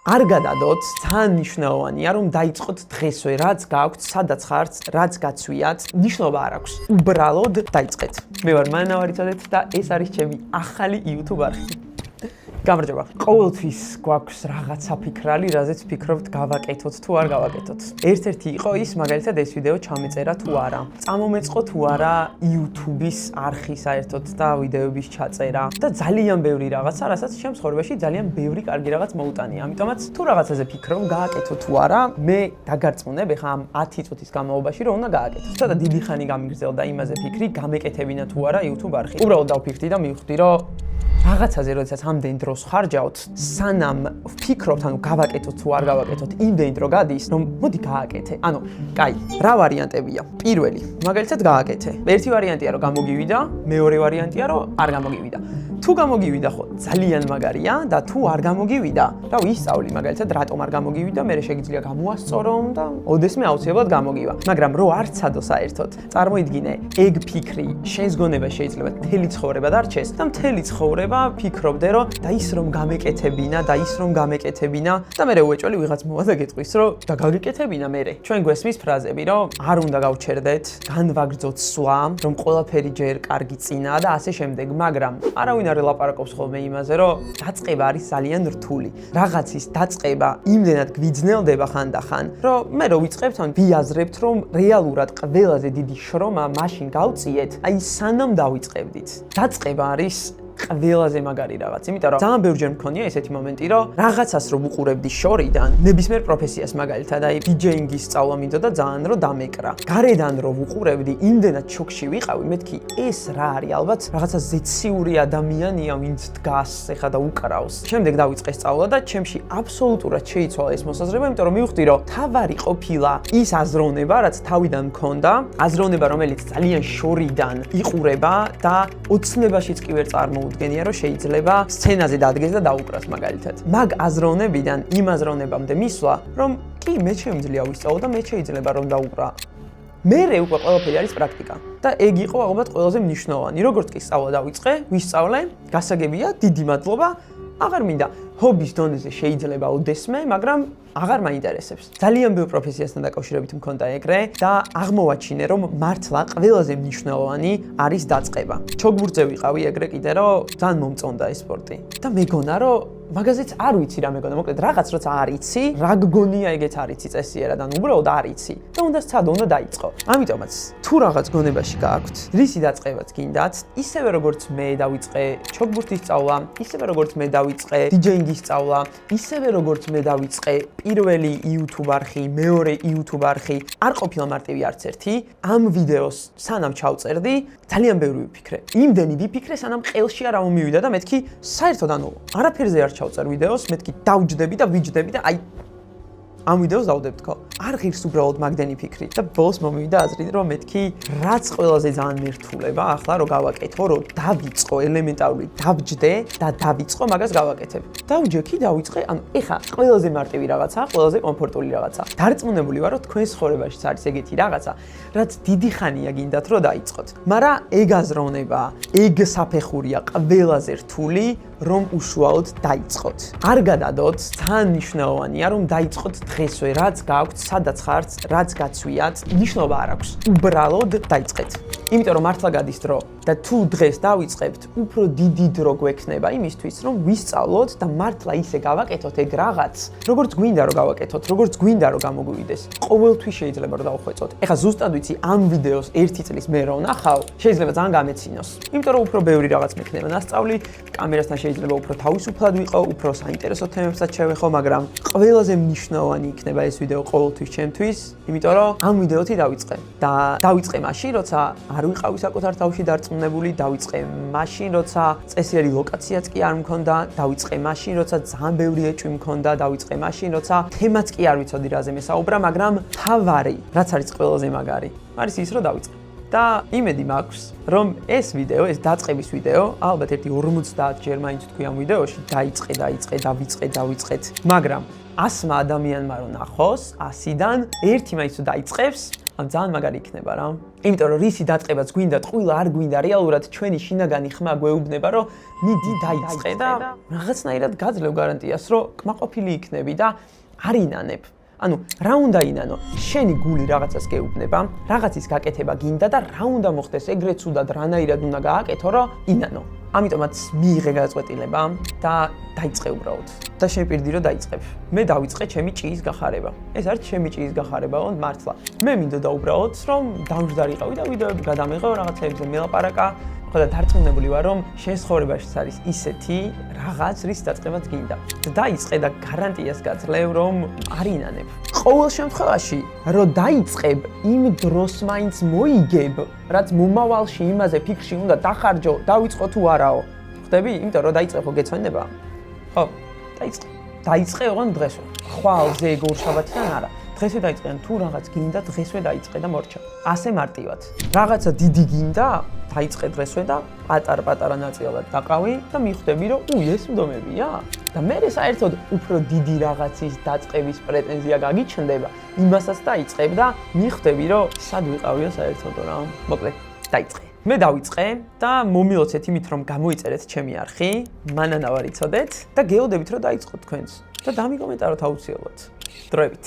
არ გადადოთ, ძალიან მნიშვნელოვანია, რომ დაიწყოთ დღესვე, რაც გაქვთ, სადაც ხართ, რაც გაცვიათ, მნიშვნელობა არ აქვს. უბრალოდ დაიწყეთ. მე ვარ მანავარი წოდეთ და ეს არის ჩემი ახალი YouTube არხი. გამარჯობა. ყოველთვის გვაქვს რაღაც საფიქრალი, რაზეც ვფიქრობთ გავაკეთოთ თუ არ გავაკეთოთ. ერთ-ერთი იყო ის, მაგალითად ეს ვიდეო ჩამეწერა თუ არა. წამომეწყო თუ არა YouTube-ის არხი საერთოდ და ვიდეოების ჩაწერა და ძალიან ბევრი რაღაცა, რასაც ჩემ ცხოვრებაში ძალიან ბევრი კარგი რაღაც მოუტანია. ამიტომაც თუ რაღაცაზე ფიქრობ, გააკეთო თუ არა, მე დაგარწმუნებ ახლა ამ 10 წუთის განმავლობაში რომ უნდა გააკეთო. ცოტა დიდი ხანი გამიგრძელდა იმაზე ფიქრი, გამეკეთებინა თუ არა YouTube არხი. უბრალოდ დავფიქრდი და მივხვდი, რომ რაღაცაზე, როდესაც ამდენ დროს ხარჯავთ, სანამ ვფიქრობთ, ანუ გავაკეთოთ თუ არ გავაკეთოთ, იმდენ დრო გადის, რომ მოდი გააკეთე. ანუ, კაი, რა ვარიანტებია? პირველი, მაგალითად გააკეთე. ერთი ვარიანტია, რომ გამოგივიდა, მეორე ვარიანტია, რომ არ გამოგივიდა. თუ გამოგივიდა, ხო, ძალიან მაგარია და თუ არ გამოგივიდა, რა ვისწავლი, მაგალითად, რატომ არ გამოგივიდა, მე შეგვიძლია გამოვასწორომ და ოდესმე აუცილებლად გამოგივა. მაგრამ რო არ ცადო საერთოდ, წარმოიდგინე, ეგ ფიქრი, შენს გონება შეიძლება მთელი ცხოვრება დარჩეს და მთელი ცხოვრება ფიქრობდე, რომ და ის რომ გამეკეთებინა და ის რომ გამეკეთებინა და მე უეჭველი ვიღაც მოვა და გეტყვის, რომ და გაგეკეთებინა მე. ჩვენ გვესმის ფრაზები, რომ არ უნდა გავჩერდეთ, განვაგრძოთ სვლა, რომ ყველაფერი ჯერ კარგი წინაა და ასე შემდეგ, მაგრამ არავინ არ ელაპარაკობს ხოლმე იმაზე, რომ დაწყება არის ძალიან რთული. რაღაცის დაწყება იმდენად გვიძნელდება ხანდახან, რომ მე რო ვიწყებთ, ან ვიაზრებთ, რომ რეალურად ყველაზე დიდი შრომა მაშინ გავწიეთ, აი სანამ დავიწყებდით. დაწყება არის ყველაზე მაგარი რაღაც, იმიტომ რომ ძალიან ბევრჯერ მქონია ესეთი მომენტი, რომ რაღაცას რომ უყურებდი შორიდან, ნებისმიერ პროფესიას მაგალითად, აი DJ-ing-ის სწავლა მინდოდა ძალიან რომ დამეკრა. გარედან რომ უყურებდი, იმდენად შოკში ვიყავი, მეთქი ეს რა არის, ალბათ რაღაცა ზეციური ადამიანია, ვინც დგას ეხა და უკრავს. შემდეგ დავიწყე სწავლა და ჩემში აბსოლუტურად შეიცვალა ეს მოსაზრება, იმიტომ რომ მივხვდი, რომ თავარი ყოფილა ის აზროვნება, რაც თავიდან მქონდა, აზროვნება, რომელიც ძალიან შორიდან იყურება და ოცნებაშიც კი ვერ წარმოუდგენია, რომ შეიძლება სცენაზე დადგეს და დაუკრას მაგალითად. მაგ აზროვნებიდან იმ აზროვნებამდე მისვლა, რომ კი მე შემიძლია ვისწავლო და მე შეიძლება რომ დაუკრა. მერე უკვე ყველაფერი არის პრაქტიკა და ეგ იყო ალბათ ყველაზე მნიშვნელოვანი. როგორც კი სწავლა დავიწყე, ვისწავლე, გასაგებია, დიდი მადლობა, აღარ მინდა ჰობის დონეზე შეიძლება ოდესმე, მაგრამ აღარ მაინტერესებს. ძალიან ბევრ პროფესიასთან დაკავშირებით მქონდა ეგრე და აღმოვაჩინე, რომ მართლა ყველაზე მნიშვნელოვანი არის დაწყება. ჩოგბურთზე ვიყავი ეგრე კიდე, რომ ძალიან მომწონდა ეს სპორტი და მეგონა, რომ მაგაზეც არ ვიცი რა მეგონა, მოკლედ რაღაც როცა არ იცი, რა გგონია ეგეც არ იცი წესიერად, ანუ უბრალოდ არ იცი და უნდა სცადო, უნდა დაიწყო. ამიტომაც, თუ რაღაც გონებაში გააქვთ, რისი დაწყებაც გინდათ, ისევე როგორც მე დავიწყე ჩოგბურთის სწავლა, ისევე როგორც მე დავიწყე DJ-ing-ის სწავლა, ისევე როგორც მე დავიწყე პირველი YouTube არხი, მეორე YouTube არხი, არ ყოფილა მარტივი არც ერთი. ამ ვიდეოს სანამ ჩავწერდი, ძალიან ბევრი ვიფიქრე. იმდენი ვიფიქრე, სანამ ყელში არ მომივიდა და მეთქი, საერთოდ ანუ არაფერზე არ ჩავწერ ვიდეოს, მეთქი დავჯდები და ვიჯდები და აი ამ ვიდეოს დავდებთ ხო? არ ღირს უბრალოდ მაგდენი ფიქრი და ბოლოს მომივიდა აზრი, რომ მეთქი რაც ყველაზე ძალიან მერტულება, ახლა რო გავაკეთო, რომ დავიწყო ელემენტარული, დავჯდე და დავიწყო, მაგას გავაკეთებ. დავჯექი, დავიწყე, ანუ ეხა ყველაზე მარტივი რაღაცა, ყველაზე კომფორტული რაღაცა. დარწმუნებული ვარ, რომ თქვენს ცხოვრებაშიც არის ეგეთი რაღაცა, რაც დიდი ხანია გინდათ, რომ დაიწყოთ. მაგრამ ეგ აზროვნება, ეგ საფეხურია ყველაზე რთული, რომ უშუალოდ დაიწყოთ. არ გადადოთ, ძალიან მნიშვნელოვანია, რომ დაიწყოთ დღესვე, რაც გაქვთ, სადაც ხართ, რაც გაცვიათ, მნიშვნელობა არ აქვს. უბრალოდ დაიწყეთ. იმიტომ რომ მართლა გადის დრო და თუ დღეს დავიწყებთ, უფრო დიდი დრო გვექნება იმისთვის, რომ ვისწავლოთ და მართლა ისე გავაკეთოთ ეგ რაღაც, როგორც გვინდა რომ გავაკეთოთ, როგორც გვინდა რომ გამოგვივიდეს. ყოველთვის შეიძლება რომ დავხვეწოთ. ეხლა ზუსტად ვიცი, ამ ვიდეოს 1 წლის მე რო ვნახავ, შეიძლება ძალიან გამეცინოს. იმიტომ რომ უფრო ბევრი რაღაც მექნება ნასწავლი, კამერასთან შეიძლება უფრო თავისუფლად ვიყო, უფრო საინტერესო თემებსაც შევეხო, მაგრამ ყველაზე მნიშვნელოვანი იქნება ეს ვიდეო ყოველთვის ჩემთვის, იმიტომ რომ ამ ვიდეოთი დავიწყე და დავიწყე მაშინ, როცა არ ვიყავი საკუთარ თავში დარწმუნებული, დავიწყე მაშინ, როცა წესიერი ლოკაციაც კი არ მქონდა, დავიწყე მაშინ, როცა ძალიან ბევრი ეჭვი მქონდა, დავიწყე მაშინ, როცა თემაც კი არ ვიცოდი რაზე მესაუბრა, მაგრამ თავარი, რაც არის ყველაზე მაგარი, არის ის, რომ დავიწყე. და იმედი მაქვს, რომ ეს ვიდეო, ეს დაწყების ვიდეო, ალბათ ერთი 50 ჯერ მაინც თქვი ამ ვიდეოში, დავიწყეთ, მაგრამ 100 ადამიანმა რომ ნახოს, 100-დან ერთი მაინც დაიწყებს, ძალიან მაგარი იქნება რა. იმიტომ რომ რისი დაწყებაც გვინდა, ტყუილა არ გვინდა, რეალურად ჩვენი შინაგანი ხმა გვეუბნება, რომ მიდი დაიწყე და რაღაცნაირად გაძლევ გარანტიას, რომ კმაყოფილი იქნები და არ ინანებ. ანუ რა უნდა ინანო? შენი გული რაღაცას გეუბნება, რაღაცის გაკეთება გინდა და რა უნდა მოხდეს, ეგრეთ ცუდად რანაირად უნდა გააკეთო, რომ ინანო. ამიტომაც მიიღე გადაწყვეტილება და დაიწყე უბრალოდ. და შეპირდი რომ დაიწყებ. მე დავიწყე ჩემი ჭიის გახარება. ეს არის ჩემი ჭიის გახარება, მართლა. მე მინდოდა უბრალოდ რომ დამждარიყავი და ვიდეოები გადამეღო, რაღაცებზე მელაპარაკა. ხო და დარწმუნებული ვარ რომ შენ ცხოვრებაშიც არის ისეთი რაღაც რის დაწყებაც გინდა. და დაიწყე და გარანტიას გაძლევ რომ არ ინანებ. ყოველ შემთხვევაში რომ დაიწყებ იმ დროს მაინც მოიგებ, რაც მომავალში იმაზე ფიქრში უნდა დახარჯო, დავიწყო თუ არაო. ხდები? იმიტომ რომ დაიწყე ხო გეცვენება? ხო, დაიწყე. დაიწყე ოღონდ დღესვე. ხვალზე გორშაბათიდან არა. დღესვე დაიწყე, თუ რაღაც გინდა დღესვე დაიწყე და მორჩა. ასე მარტივად. რაღაცა დიდი გინდა, დაიწყე დღესვე და პატარ-პატარა ნაწილად დაყავი და მიხვდები რომ ეს მდომებია. და მე საერთოდ უფრო დიდი რაღაცის დაწყების პრეტენზია გაგიჩნდება, იმასაც დაიწყებ და მიხვდები რომ სად ვიყავიო საერთოდ რა. მოკლედ, დაიწყე. მე დავიწყე და მომილოცეთ იმით რომ გამოიწერეთ ჩემი არხი, მანანა ვარ იცოდეთ და გეოდებით რომ დაიწყოთ თქვენც და დამიკომენტაროთ აუცილებლად. დროებით.